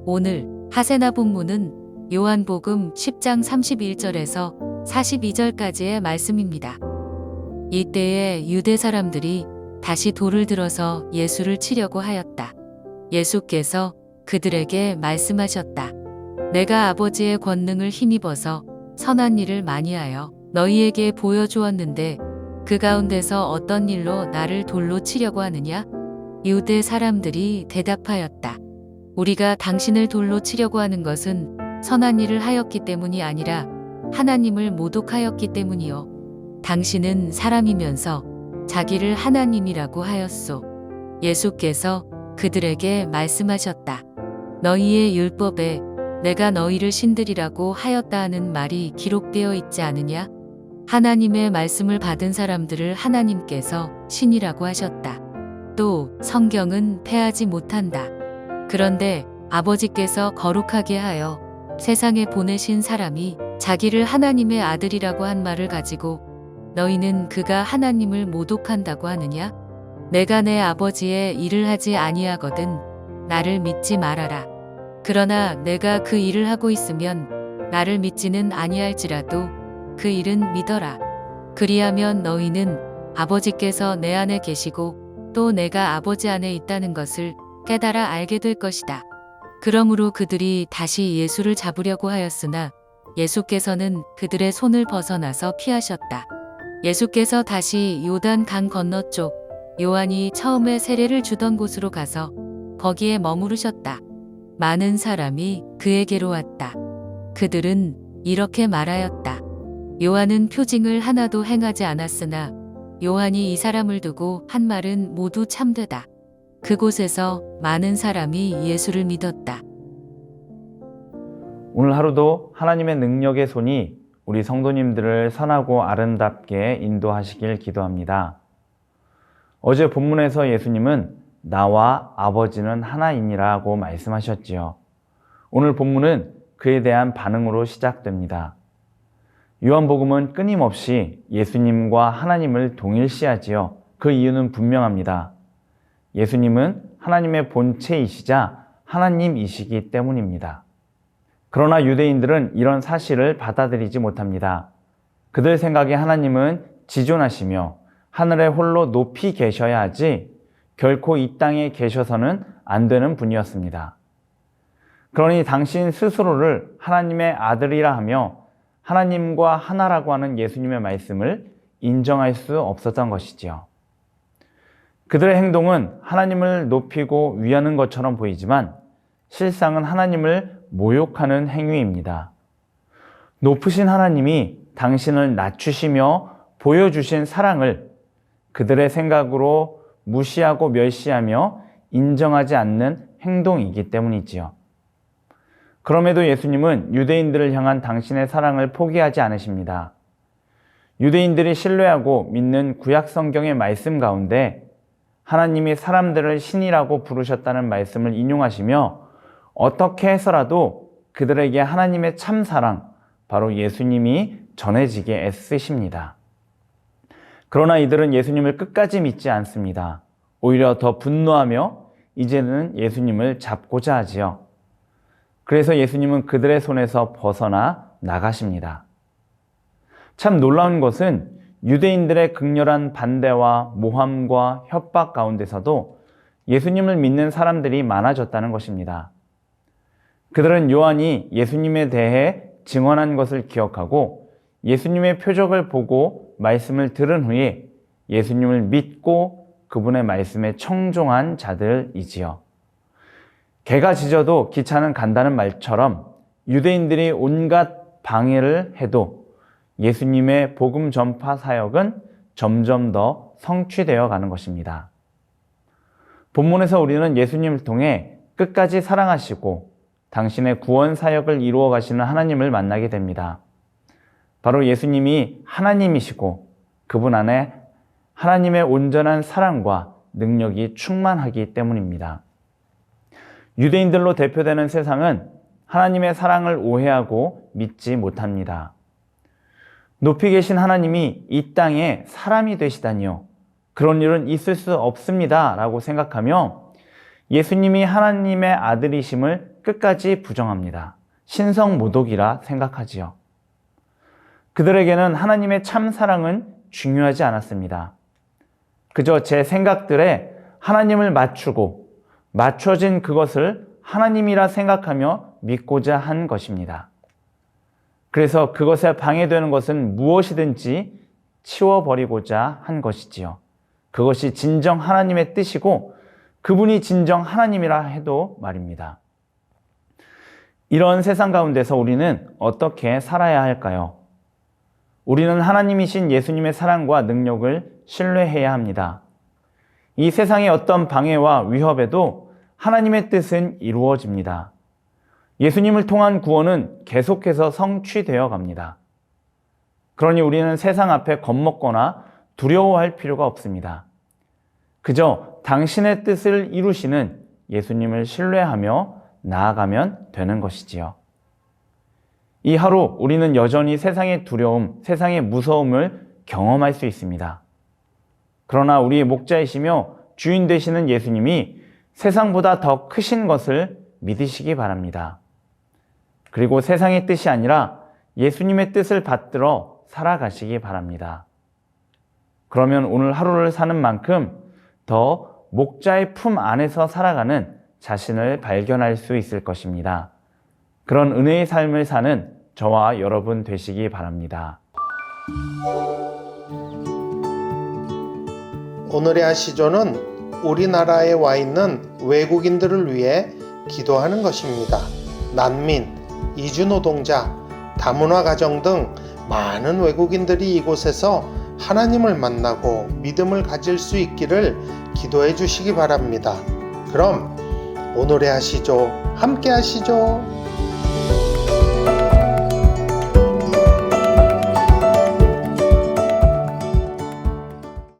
오늘 하세나 본문은 요한복음 10장 31절에서 42절까지의 말씀입니다. 이때에 유대 사람들이 다시 돌을 들어서 예수를 치려고 하였다. 예수께서 그들에게 말씀하셨다. 내가 아버지의 권능을 힘입어서 선한 일을 많이 하여 너희에게 보여주었는데 그 가운데서 어떤 일로 나를 돌로 치려고 하느냐? 유대 사람들이 대답하였다. 우리가 당신을 돌로 치려고 하는 것은 선한 일을 하였기 때문이 아니라 하나님을 모독하였기 때문이요. 당신은 사람이면서 자기를 하나님이라고 하였소. 예수께서 그들에게 말씀하셨다. 너희의 율법에 내가 너희를 신들이라고 하였다 하는 말이 기록되어 있지 않으냐? 하나님의 말씀을 받은 사람들을 하나님께서 신이라고 하셨다. 또 성경은 패하지 못한다. 그런데 아버지께서 거룩하게 하여 세상에 보내신 사람이 자기를 하나님의 아들이라고 한 말을 가지고 너희는 그가 하나님을 모독한다고 하느냐? 내가 내 아버지의 일을 하지 아니하거든 나를 믿지 말아라. 그러나 내가 그 일을 하고 있으면 나를 믿지는 아니할지라도 그 일은 믿어라. 그리하면 너희는 아버지께서 내 안에 계시고 또 내가 아버지 안에 있다는 것을 깨달아 알게 될 것이다. 그러므로 그들이 다시 예수를 잡으려고 하였으나 예수께서는 그들의 손을 벗어나서 피하셨다. 예수께서 다시 요단 강 건너쪽 요한이 처음에 세례를 주던 곳으로 가서 거기에 머무르셨다. 많은 사람이 그에게로 왔다. 그들은 이렇게 말하였다. 요한은 표징을 하나도 행하지 않았으나 요한이 이 사람을 두고 한 말은 모두 참되다. 그곳에서 많은 사람이 예수를 믿었다. 오늘 하루도 하나님의 능력의 손이 우리 성도님들을 선하고 아름답게 인도하시길 기도합니다. 어제 본문에서 예수님은 나와 아버지는 하나이니라고 말씀하셨지요. 오늘 본문은 그에 대한 반응으로 시작됩니다. 요한복음은 끊임없이 예수님과 하나님을 동일시하지요. 그 이유는 분명합니다. 예수님은 하나님의 본체이시자 하나님이시기 때문입니다. 그러나 유대인들은 이런 사실을 받아들이지 못합니다. 그들 생각에 하나님은 지존하시며 하늘에 홀로 높이 계셔야 하지 결코 이 땅에 계셔서는 안 되는 분이었습니다. 그러니 당신 스스로를 하나님의 아들이라 하며 하나님과 하나라고 하는 예수님의 말씀을 인정할 수 없었던 것이지요. 그들의 행동은 하나님을 높이고 위하는 것처럼 보이지만 실상은 하나님을 모욕하는 행위입니다. 높으신 하나님이 당신을 낮추시며 보여주신 사랑을 그들의 생각으로 무시하고 멸시하며 인정하지 않는 행동이기 때문이지요. 그럼에도 예수님은 유대인들을 향한 당신의 사랑을 포기하지 않으십니다. 유대인들이 신뢰하고 믿는 구약 성경의 말씀 가운데 하나님이 사람들을 신이라고 부르셨다는 말씀을 인용하시며 어떻게 해서라도 그들에게 하나님의 참 사랑, 바로 예수님이 전해지게 애쓰십니다. 그러나 이들은 예수님을 끝까지 믿지 않습니다. 오히려 더 분노하며 이제는 예수님을 잡고자 하지요. 그래서 예수님은 그들의 손에서 벗어나 나가십니다. 참 놀라운 것은 유대인들의 극렬한 반대와 모함과 협박 가운데서도 예수님을 믿는 사람들이 많아졌다는 것입니다. 그들은 요한이 예수님에 대해 증언한 것을 기억하고 예수님의 표적을 보고 말씀을 들은 후에 예수님을 믿고 그분의 말씀에 청종한 자들이지요. 개가 짖어도 기차는 간다는 말처럼 유대인들이 온갖 방해를 해도 예수님의 복음 전파 사역은 점점 더 성취되어 가는 것입니다. 본문에서 우리는 예수님을 통해 끝까지 사랑하시고 당신의 구원 사역을 이루어 가시는 하나님을 만나게 됩니다. 바로 예수님이 하나님이시고 그분 안에 하나님의 온전한 사랑과 능력이 충만하기 때문입니다. 유대인들로 대표되는 세상은 하나님의 사랑을 오해하고 믿지 못합니다. 높이 계신 하나님이 이 땅에 사람이 되시다니요. 그런 일은 있을 수 없습니다 라고 생각하며 예수님이 하나님의 아들이심을 끝까지 부정합니다. 신성모독이라 생각하지요. 그들에게는 하나님의 참 사랑은 중요하지 않았습니다. 그저 제 생각들에 하나님을 맞추고 맞춰진 그것을 하나님이라 생각하며 믿고자 한 것입니다. 그래서 그것에 방해되는 것은 무엇이든지 치워버리고자 한 것이지요. 그것이 진정 하나님의 뜻이고 그분이 진정 하나님이라 해도 말입니다. 이런 세상 가운데서 우리는 어떻게 살아야 할까요? 우리는 하나님이신 예수님의 사랑과 능력을 신뢰해야 합니다. 이 세상의 어떤 방해와 위협에도 하나님의 뜻은 이루어집니다. 예수님을 통한 구원은 계속해서 성취되어 갑니다. 그러니 우리는 세상 앞에 겁먹거나 두려워할 필요가 없습니다. 그저 당신의 뜻을 이루시는 예수님을 신뢰하며 나아가면 되는 것이지요. 이 하루 우리는 여전히 세상의 두려움, 세상의 무서움을 경험할 수 있습니다. 그러나 우리의 목자이시며 주인 되시는 예수님이 세상보다 더 크신 것을 믿으시기 바랍니다. 그리고 세상의 뜻이 아니라 예수님의 뜻을 받들어 살아가시기 바랍니다. 그러면 오늘 하루를 사는 만큼 더 목자의 품 안에서 살아가는 자신을 발견할 수 있을 것입니다. 그런 은혜의 삶을 사는 저와 여러분 되시기 바랍니다. 오늘의 아시조는 우리나라에 와 있는 외국인들을 위해 기도하는 것입니다. 난민, 이주노동자, 다문화 가정 등 많은 외국인들이 이곳에서 하나님을 만나고 믿음을 가질 수 있기를 기도해 주시기 바랍니다. 그럼 오늘의 아시조 함께 하시죠.